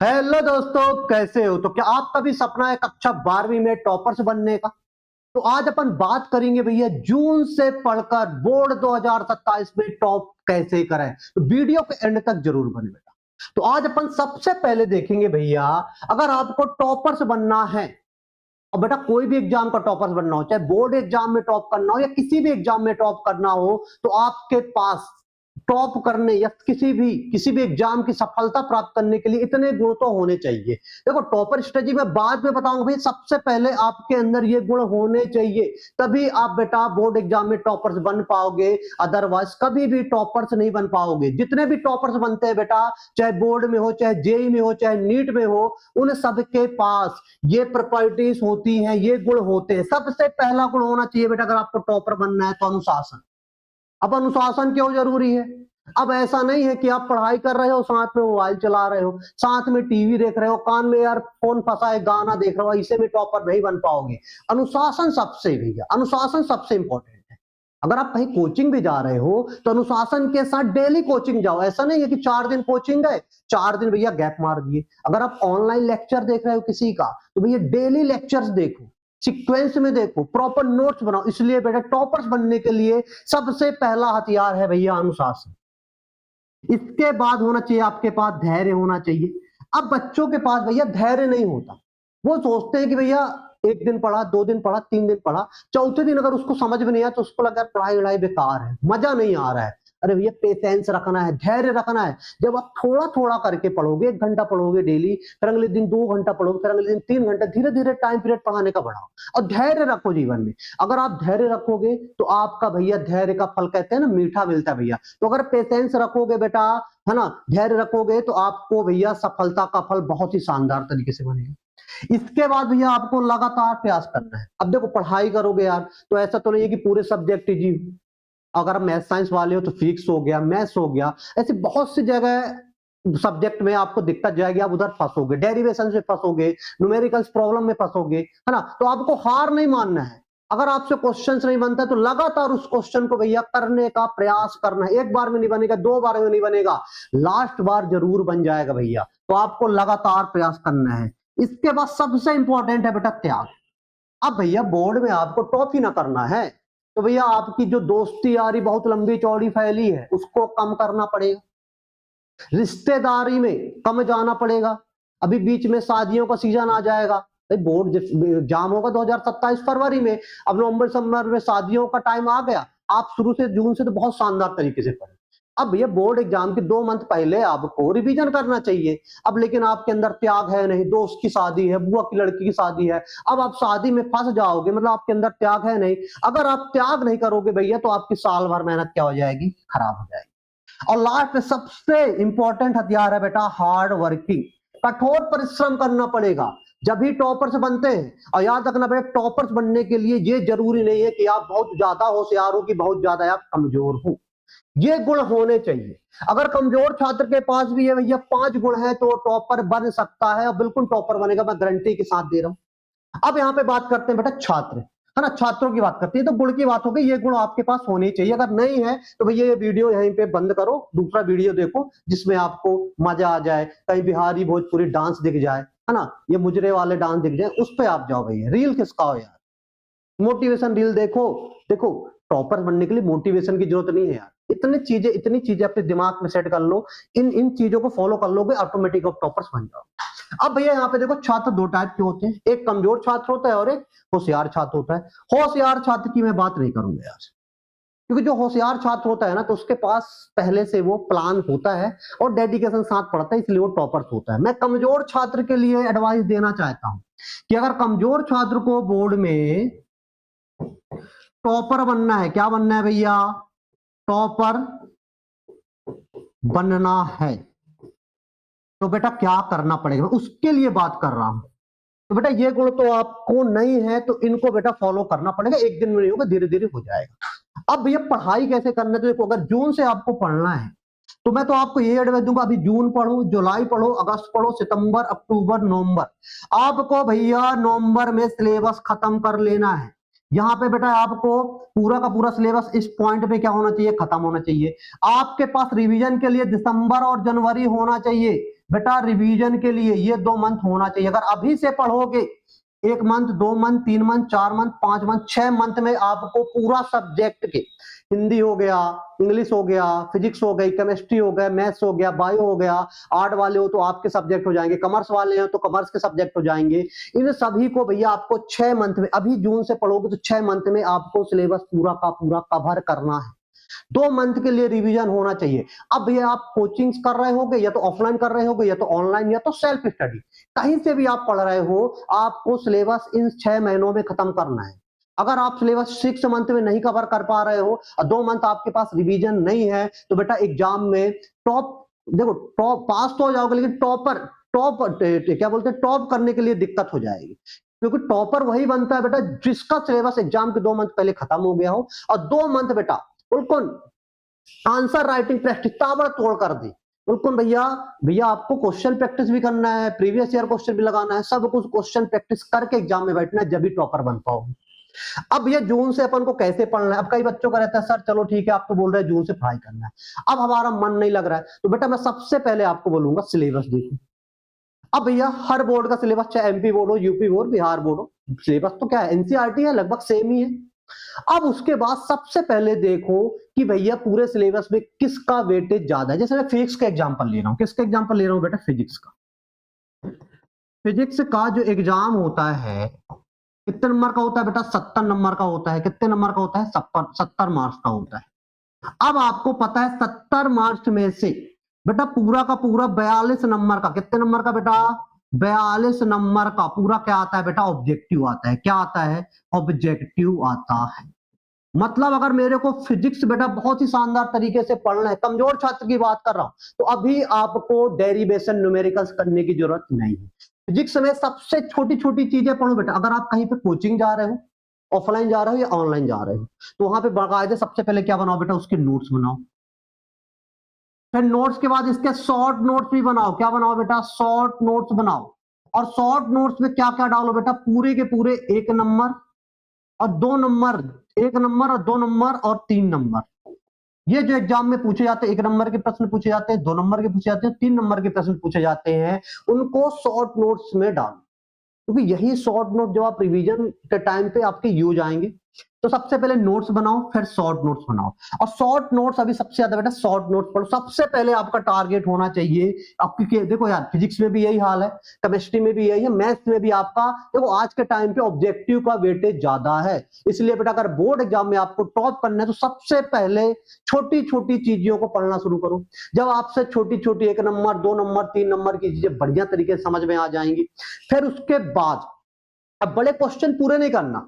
Hello दोस्तों, कैसे हो? तो क्या आपका भी सपना है कक्षा 12वीं में टॉपर्स बनने का? तो आज अपन बात करेंगे भैया जून से पढ़कर बोर्ड 2027 में टॉप कैसे करें। तो वीडियो के एंड तक जरूर बने बेटा। तो आज अपन सबसे पहले देखेंगे भैया, अगर आपको टॉपर्स बनना है और बेटा कोई भी एग्जाम का टॉपर्स बनना हो, चाहे बोर्ड एग्जाम में टॉप करना हो या किसी भी एग्जाम में टॉप करना हो, तो आपके पास टॉप करने या किसी भी एग्जाम की सफलता प्राप्त करने के लिए इतने गुण तो होने चाहिए। देखो, टॉपर स्ट्रेटजी में बाद में बताऊंगा भाई, सबसे पहले आपके अंदर ये गुण होने चाहिए, तभी आप बेटा बोर्ड एग्जाम में टॉपर्स बन पाओगे। अदरवाइज कभी भी टॉपर्स नहीं बन पाओगे। जितने भी टॉपर्स बनते हैं बेटा, चाहे बोर्ड में हो, चाहे जेई में हो, चाहे नीट में हो, उन सबके पास ये प्रॉपर्टीज होती हैं, ये गुण होते हैं। सबसे पहला गुण होना चाहिए बेटा, अगर आपको टॉपर बनना है तो अनुशासन। अब अनुशासन क्यों जरूरी है? अब ऐसा नहीं है कि आप पढ़ाई कर रहे हो, साथ में मोबाइल चला रहे हो, साथ में टीवी देख रहे हो, कान में यार फोन फंसा है, गाना देख रहे हो, इसे में टॉपर नहीं बन पाओगे। अनुशासन सबसे भैया, अनुशासन सबसे इंपॉर्टेंट है। अगर आप कहीं कोचिंग भी जा रहे हो तो अनुशासन के साथ डेली कोचिंग जाओ। ऐसा नहीं है कि 4 दिन कोचिंग गए, 4 दिन भैया गैप मार दिए। अगर आप ऑनलाइन लेक्चर देख रहे हो किसी का, तो भैया डेली लेक्चर्स देखो, सीक्वेंस में देखो, प्रॉपर नोट्स बनाओ। इसलिए बेटा टॉपर्स बनने के लिए सबसे पहला हथियार है भैया अनुशासन। इसके बाद होना चाहिए आपके पास धैर्य होना चाहिए। अब बच्चों के पास भैया धैर्य नहीं होता। वो सोचते हैं कि भैया 1 दिन पढ़ा, 2 दिन पढ़ा, 3 दिन पढ़ा, चौथे दिन अगर उसको समझ में नहीं आया तो उसको लगा पढ़ाई वढ़ाई बेकार है, मजा नहीं आ रहा है। अरे भैया पेशेंस रखना है, धैर्य रखना है। जब आप थोड़ा थोड़ा करके पढ़ोगे, 1 घंटा पढ़ोगे डेली, फिर अगले दिन 2 घंटा पढ़ोगे, फिर अगले दिन 3 घंटा, धीरे धीरे टाइम पीरियड पढ़ाने का बढ़ाओ और धैर्य रखो जीवन में। अगर आप धैर्य रखोगे तो आपका भैया धैर्य का फल कहते हैं ना मीठा मिलता है भैया। तो अगर पेशेंस रखोगे बेटा, है ना, धैर्य रखोगे, तो आपको भैया सफलता का फल बहुत ही शानदार तरीके से बनेगा। इसके बाद भैया आपको लगातार प्रयास करना है। अब देखो, पढ़ाई करोगे यार तो ऐसा तो नहीं है कि पूरे सब्जेक्ट जी, अगर आप मैथ साइंस वाले हो तो फिजिक्स हो गया, मैथ्स हो गया, ऐसे बहुत सी जगह सब्जेक्ट में आपको दिक्कत जाएगी, आप उधर फंसोगे, डेरिवेशन से फंसोगे, न्यूमेरिकल्स प्रॉब्लम में फंसोगे, है ना। तो आपको हार नहीं मानना है। अगर आपसे क्वेश्चंस नहीं बनता तो लगातार उस क्वेश्चन को भैया करने का प्रयास करना है। 1 बार में नहीं बनेगा, 2 बार में नहीं बनेगा, लास्ट बार जरूर बन जाएगा भैया। तो आपको लगातार प्रयास करना है। इसके बाद सबसे इंपॉर्टेंट है बेटा त्याग। अब भैया बोर्ड में आपको टॉप ही ना करना है, तो भैया आपकी जो दोस्ती यारी बहुत लंबी चौड़ी फैली है उसको कम करना पड़ेगा, रिश्तेदारी में कम जाना पड़ेगा। अभी बीच में शादियों का सीजन आ जाएगा, बोर्ड एग्जाम होगा 2027 फरवरी में, अब नवंबर दिसंबर में शादियों का टाइम आ गया। आप शुरू से जून से तो बहुत शानदार तरीके से पढ़े। अब भैया बोर्ड एग्जाम के 2 मंथ पहले आपको रिवीजन करना चाहिए। अब लेकिन आपके अंदर त्याग है नहीं, दोस्त की शादी है, बुआ की लड़की की शादी है, अब आप शादी में फंस जाओगे, मतलब आपके अंदर त्याग है नहीं। अगर आप त्याग नहीं करोगे भैया तो आपकी साल भर मेहनत क्या हो जाएगी, खराब हो जाएगी। और लास्ट में सबसे इंपॉर्टेंट हथियार है बेटा हार्ड वर्किंग। कठोर परिश्रम करना पड़ेगा, जब भी टॉपर्स बनते हैं। और याद रखना बेटा, टॉपर्स बनने के लिए ये जरूरी नहीं है कि आप बहुत ज्यादा होशियार हो कि बहुत ज्यादा आप कमजोर हो। ये गुण होने चाहिए। अगर कमजोर छात्र के पास भी है भैया 5 गुण है तो टॉपर बन सकता है, और बिल्कुल टॉपर बनेगा, मैं गारंटी के साथ दे रहा हूं। अब यहाँ पे बात करते हैं बेटा छात्र, है ना, छात्रों की बात करते हैं। तो गुण की बात हो गई, ये गुण आपके पास होने चाहिए। अगर नहीं है तो भैया ये वीडियो यहीं पे बंद करो, दूसरा वीडियो देखो जिसमें आपको मजा आ जाए, कहीं बिहारी भोजपुरी डांस दिख जाए, है ना, ये मुजरे वाले डांस दिख जाए, उस पे आप जाओ भैया। रील किसका हो यार, मोटिवेशन रील देखो। देखो, टॉपर बनने के लिए मोटिवेशन की जरूरत नहीं है यार, इतनी चीजें अपने दिमाग में सेट कर लो, इन इन चीजों को फॉलो कर लोगे, ऑटोमेटिक आप टॉपर्स बन जाओ। अब भैया यहाँ पे देखो, छात्र 2 टाइप के होते हैं, एक कमजोर छात्र होता है और एक होशियार छात्र होता है। होशियार छात्र की मैं बात नहीं करूंगा यार, क्योंकि जो होशियार छात्र होता है ना, तो उसके पास पहले से वो प्लान होता है और डेडिकेशन साथ पढ़ता है, इसलिए वो टॉपर्स होता है। मैं कमजोर छात्र के लिए एडवाइस देना चाहता हूं कि अगर कमजोर छात्र को बोर्ड में टॉपर बनना है, क्या बनना है भैया, टॉपर बनना है, तो बेटा क्या करना पड़ेगा, उसके लिए बात कर रहा हूं। तो बेटा ये गुण तो आपको नहीं है तो इनको बेटा फॉलो करना पड़ेगा, 1 दिन में नहीं होगा, धीरे धीरे हो जाएगा। अब भैया पढ़ाई कैसे करना है, तो देखो, अगर जून से आपको पढ़ना है तो मैं तो आपको ये एडवाइस दूंगा, अभी जून पढ़ो, जुलाई पढ़ो, अगस्त पढ़ो, सितंबर, अक्टूबर, नवंबर। आपको भैया नवंबर में सिलेबस खत्म कर लेना है। यहाँ पे बेटा आपको पूरा का पूरा सिलेबस इस पॉइंट पे क्या होना चाहिए, खत्म होना चाहिए। आपके पास रिवीजन के लिए दिसंबर और जनवरी होना चाहिए। बेटा रिवीजन के लिए ये 2 मंथ होना चाहिए। अगर अभी से पढ़ोगे 1 month, 2 month, 3 month, 4 month, 5 month, 6 month में आपको पूरा सब्जेक्ट के हिंदी हो गया, इंग्लिश हो गया, फिजिक्स हो गई, केमिस्ट्री हो गया, मैथ्स हो गया, बायो हो गया, आर्ट वाले हो तो आपके सब्जेक्ट हो जाएंगे, कॉमर्स वाले हैं तो कॉमर्स के सब्जेक्ट हो जाएंगे। इन सभी को भैया आपको 6 मंथ में, अभी जून से पढ़ोगे तो 6 मंथ में आपको सिलेबस पूरा का पूरा कवर करना है। 2 मंथ के लिए रिवीजन होना चाहिए। अब भैया आप कोचिंग्स कर रहे होगे, या तो ऑफलाइन कर रहे होगे, या तो ऑनलाइन, या तो सेल्फ स्टडी, कहीं से भी आप पढ़ रहे हो, आपको सिलेबस इन 6 महीनों में खत्म करना है। अगर आप सिलेबस 6 मंथ में नहीं कवर कर पा रहे हो और 2 मंथ आपके पास रिवीजन नहीं है, तो बेटा एग्जाम में टॉप पास तो हो जाओगे, लेकिन टॉप क्या बोलते हैं, टॉप करने के लिए दिक्कत हो जाएगी। क्योंकि टॉपर वही बनता है बेटा जिसका सिलेबस एग्जाम के 2 मंथ पहले खत्म हो गया हो, और 2 मंथ बेटा बिल्कुल आंसर राइटिंग प्रैक्टिस ताबड़तोड़ कर दी। बिल्कुल भैया भैया आपको क्वेश्चन प्रैक्टिस भी करना है, प्रीवियस ईयर क्वेश्चन भी लगाना है, सब कुछ क्वेश्चन प्रैक्टिस करके एग्जाम में बैठना है, जब भी टॉपर बन पाओगे। अब ये जून से अपन को कैसे पढ़ना है? अब कई बच्चों का रहता है सर चलो ठीक है, आप तो बोल रहे हैं जून से पढ़ाई करना है, अब हमारा मन नहीं लग रहा है, तो बेटा मैं सबसे पहले आपको बोलूंगा सिलेबस देखो। अब भैया हर बोर्ड का सिलेबस, चाहे एमपी बोर्ड हो, यूपी बोर्ड, बिहार बोर्ड हो, सिलेबस तो क्या है, एनसीईआरटी है, लगभग सेम ही है। अब उसके बाद सबसे पहले देखो कि भैया पूरे सिलेबस में किसका वेटेज ज्यादा है। जैसे मैं फिजिक्स का एग्जांपल ले रहा हूं, किसका एग्जांपल ले रहा हूं बेटा, फिजिक्स का। फिजिक्स का जो एग्जाम होता है कितने नंबर का होता है बेटा, 70 नंबर का होता है। कितने नंबर का होता है, 70 मार्क्स का होता है। अब आपको पता है 70 मार्क्स में से बेटा पूरा का पूरा 42 नंबर का, कितने नंबर का बेटा, 42 नंबर का पूरा क्या आता है बेटा, ऑब्जेक्टिव आता है। क्या आता है, ऑब्जेक्टिव आता है। मतलब अगर मेरे को फिजिक्स बेटा बहुत ही शानदार तरीके से पढ़ना है, कमजोर छात्र की बात कर रहा हूं, तो अभी आपको डेरिवेशन न्यूमेरिकल्स करने की जरूरत नहीं है। फिजिक्स में सबसे छोटी छोटी चीजें पढ़ो बेटा। अगर आप कहीं पे कोचिंग जा रहे हो, ऑफलाइन जा रहे हो या ऑनलाइन जा रहे हो, तो वहां पे बाकायदे सबसे पहले क्या बनाओ बेटा, उसके नोट्स बनाओ। फिर नोट्स के बाद इसके शॉर्ट नोट्स भी बनाओ। क्या बनाओ बेटा, शॉर्ट नोट्स बनाओ। और शॉर्ट नोट्स में क्या क्या डालो बेटा, पूरे के पूरे 1 नंबर और 2 नंबर, 1 नंबर और 2 नंबर और 3 नंबर, ये जो एग्जाम में पूछे जाते हैं, 1 नंबर के प्रश्न पूछे जाते हैं, 2 नंबर के पूछे जाते हैं, 3 नंबर के प्रश्न पूछे जाते हैं, उनको शॉर्ट नोट्स में डालो। क्योंकि यही शॉर्ट नोट जब आप रिवीजन के टाइम पे आपके यूज आएंगे। तो सबसे पहले नोट्स बनाओ, फिर शॉर्ट नोट्स बनाओ। और शॉर्ट नोट्स अभी सबसे ज्यादा बेटा शॉर्ट नोट्स पढ़ो। सबसे पहले आपका टारगेट होना चाहिए आपकी, देखो यार फिजिक्स में भी यही हाल है, केमिस्ट्री में भी यही है, मैथ्स में भी आपका, देखो आज के टाइम पे ऑब्जेक्टिव का वेटेज ज्यादा है। इसलिए बेटा अगर बोर्ड एग्जाम में आपको टॉप करना है तो सबसे पहले छोटी छोटी चीजों को पढ़ना शुरू करो। जब आपसे छोटी छोटी 1 नंबर, 2 नंबर, 3 नंबर की चीजें बढ़िया तरीके से समझ में आ जाएंगी, फिर उसके बाद अब बड़े क्वेश्चन पूरे नहीं करना,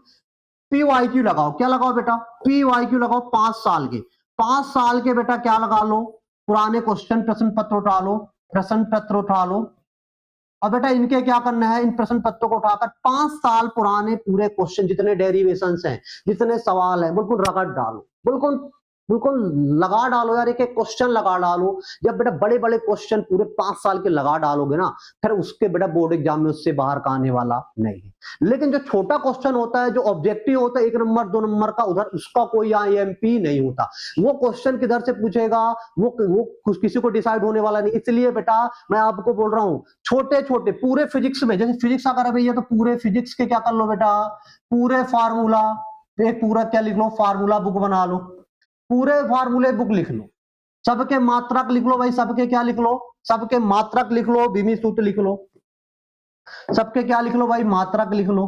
पीवाईक्यू लगाओ। क्या लगाओ बेटा, पीवाईक्यू लगाओ। 5 साल के, 5 साल के बेटा क्या लगा लो, पुराने क्वेश्चन प्रश्न पत्र उठा लो, प्रश्न पत्र उठा लो। और बेटा इनके क्या करना है, इन प्रश्न पत्रों को उठाकर 5 साल पुराने पूरे क्वेश्चन, जितने डेरिवेशंस हैं, जितने सवाल हैं, बिल्कुल रगड़ डालो। बिल्कुल बिल्कुल लगा डालो यार, एक एक क्वेश्चन लगा डालो। जब बेटा बड़े बड़े क्वेश्चन पूरे 5 साल के लगा डालोगे ना, फिर उसके बेटा बोर्ड एग्जाम में उससे बाहर का आने वाला नहीं है। लेकिन जो छोटा क्वेश्चन होता है, जो ऑब्जेक्टिव होता है 1 नंबर 2 नंबर का, उधर उसका कोई आईएमपी नहीं होता। वो क्वेश्चन किधर से पूछेगा, वो किसी को डिसाइड होने वाला नहीं। इसलिए बेटा मैं आपको बोल रहा हूं, छोटे छोटे पूरे फिजिक्स में, जैसे फिजिक्स अगर भैया तो पूरे फिजिक्स के क्या कर लो बेटा, पूरे फार्मूला, एक पूरा क्या लिख लो, फार्मूला बुक बना लो, पूरे फार्मूले बुक लिख लो। सबके मात्रक लिख लो भाई, सबके क्या लिख लो, सबके मात्रक लिख लो, बीमी सूत्र लिख लो। सबके क्या लिख लो भाई, मात्रक लिख लो,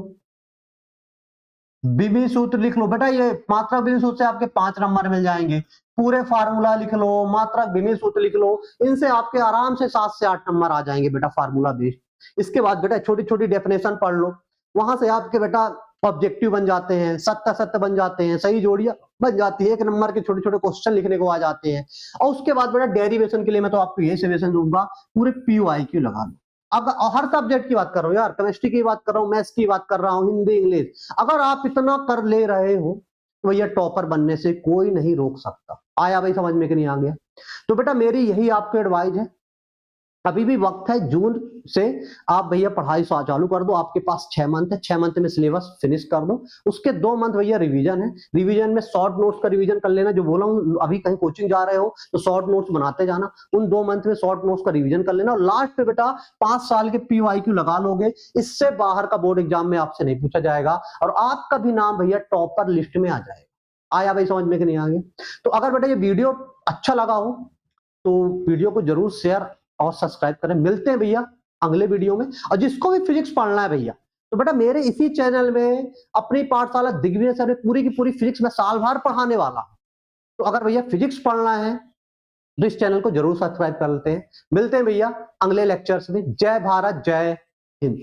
बीमी सूत्र लिख लो। बेटा ये मात्रक बीमी सूत्र से आपके 5 नंबर मिल जाएंगे। पूरे फार्मूला लिख लो, मात्रक बीमी सूत्र लिख लो, इनसे आपके आराम से 7 से 8 नंबर आ जाएंगे बेटा फार्मूला बेस्ड। इसके बाद बेटा छोटी छोटी डेफिनेशन पढ़ लो, वहां से आपके बेटा ऑब्जेक्टिव बन जाते हैं, सत्य सत्य बन जाते हैं, सही जोड़ियां बन जाती है, 1 नंबर के छोटे छोटे क्वेश्चन लिखने को आ जाते हैं। और उसके बाद बेटा डेरिवेशन के लिए मैं तो आपको यही सजेशन दूंगा, पूरे पीवाईक्यू लगा लो। अब हर सब्जेक्ट की बात कर रहा हूँ यार, केमिस्ट्री की बात कर रहा हूँ, मैथ्स की बात कर रहा हूँ, हिंदी इंग्लिश, अगर आप इतना कर ले रहे हो तो भैया टॉपर बनने से कोई नहीं रोक सकता। आया भाई समझ में कि नहीं आ गया? तो बेटा मेरी यही आपको एडवाइस है, अभी भी वक्त है। जून से आप भैया पढ़ाई चालू कर दो, आपके पास 6 मंथ है, 6 मंथ में सिलेबस फिनिश कर दो। उसके 2 मंथ भैया रिवीजन है, रिवीजन में शॉर्ट नोट्स का रिवीजन कर लेना। जो बोला हूँ, अभी कहीं कोचिंग जा रहे हो तो शॉर्ट नोट्स बनाते जाना, उन 2 मंथ में शॉर्ट नोट्स का रिवीजन कर लेना। और लास्ट पे बेटा 5 साल के PYQ लगा लोगे, इससे बाहर का बोर्ड एग्जाम में आपसे नहीं पूछा जाएगा और आपका भी नाम भैया टॉपर लिस्ट में आ जाएगा। आया भाई समझ में कि नहीं आ गया? तो अगर बेटा ये वीडियो अच्छा लगा हो तो वीडियो को जरूर शेयर और सब्सक्राइब करें। मिलते हैं भैया अगले वीडियो में। और जिसको भी फिजिक्स पढ़ना है भैया, तो बेटा मेरे इसी चैनल में अपनी पाठशाला दिग्विजय सर में पूरी की पूरी फिजिक्स में साल भर पढ़ाने वाला हूं। तो अगर भैया फिजिक्स पढ़ना है तो इस चैनल को जरूर सब्सक्राइब कर लेते हैं। मिलते हैं भैया अगले लेक्चर्स में। जय भारत, जय हिंद।